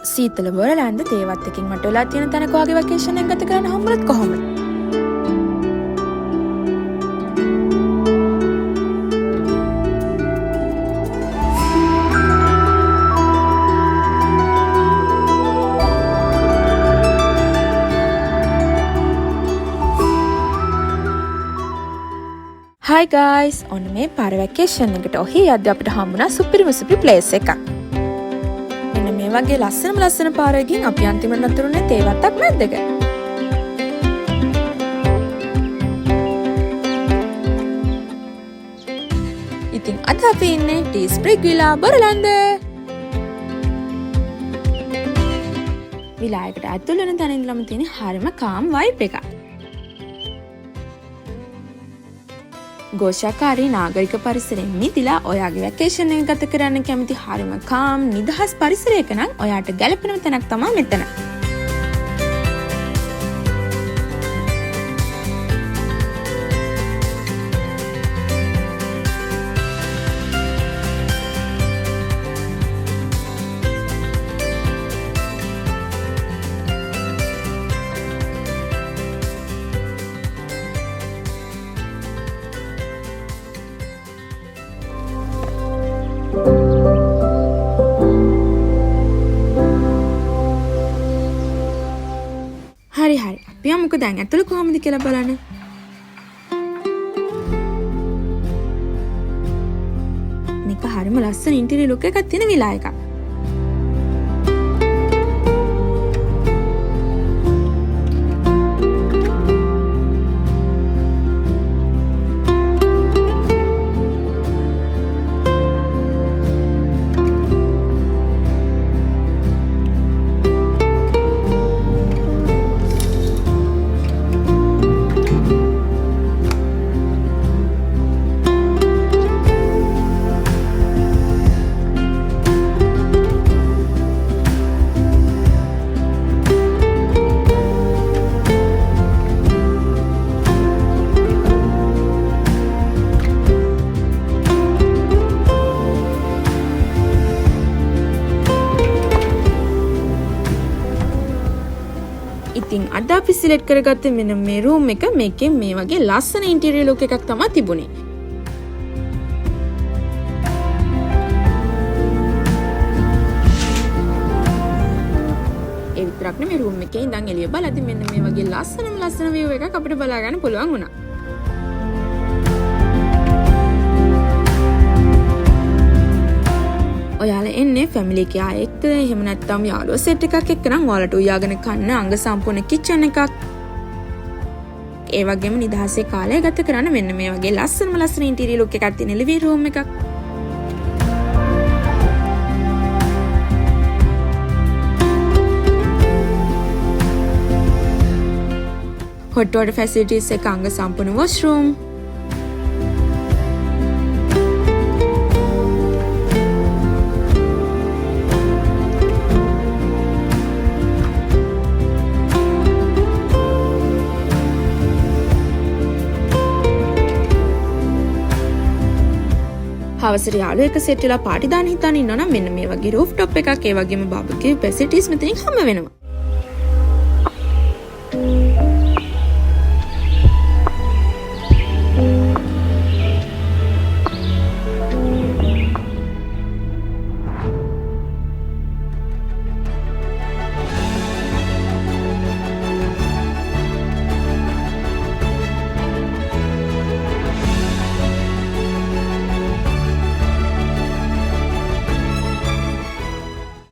සීතල බොරලන්ද තේවත් එකකින් මට වෙලා තියෙන තැනක වගේ වැකේෂන් එක ගත කරන්න හම්බුනත් කොහොමද? Hi guys, ඔන්න මේ පාර වැකේෂන් එකට ඔහි යද්දී අපිට හම්බුණා සුපිරිම ප්ලේස් එකක්. මෙන්න මේ වගේ ලස්සන පාරකින් අපි අන්තිමට නතරුනේ තේවත්තක් මැද්දක. ඉතින් අද අපි ඉන්නේ ටී ස්ප්‍රිග් විලා බොරලන්ද. විලායකට ඇතුල් වෙන තැන ඉඳලම තියෙන හරිම කාම් වයිබ් එකක්. ගෝෂාකාරී නාගරික පරිසරයෙන් මිදිලා ඔයාගේ වැකේෂන් එක ගත කරන්න කැමති හරිම කාම් නිදහස් පරිසරයක නම් ඔයාට ගැලපෙන තැනක් තමයි මෙතන. හරි අපි යමුකෝ දැන් ඇතුළ කොහොමද කියලා බලන්න. මේක හරිම ලස්සන ඉන්ටීරියර් ලුක් එකක් තියෙන විලා එකක්. ඉතින් අද අපි සිලෙක්ට් කරගත්තේ මෙන්න මේ රූම් එක. මේකේ මේ වගේ ලස්සන ඉන්ටීරියර් ලුක් එකක් තමයි තිබුණේ. ඒ විතරක් නෙමෙයි රූම් එකේ ඉඳන් එළිය බලද්දි මෙන්න මේ වගේ ලස්සන view එකක් අපිට බලා ගන්න පුළුවන් වුණා. ඔයාලා එන්නේ ෆැමිලි එකේ එක්ක එහෙම නැත්නම් යාළුවෝ සෙට් එකක් එක්ක නම් ඔයාලට උයාගෙන කන්න අංග සම්පූර්ණ කිචන් එකක්. ඒ වගේම නිදහසේ කාලය ගත කරන්න මෙන්න මේ වගේ ලස්සන ඉන්ටීරියර් ලුක් එකක් තියෙන ලිවිං රූම් එකක්. hot water facilities එක අංග සම්පූර්ණ washroom. හවසට යාළුවෝ එක සෙට් වෙලා පාටි දාන්න හිතාන ඉන්නවා නම් මෙන්න මේ වගේ රූෆ් টොප් එකක් ඒ වගේම බාබකියු ෆැසිලිටිස් මෙතනින් හම්බ වෙනවා.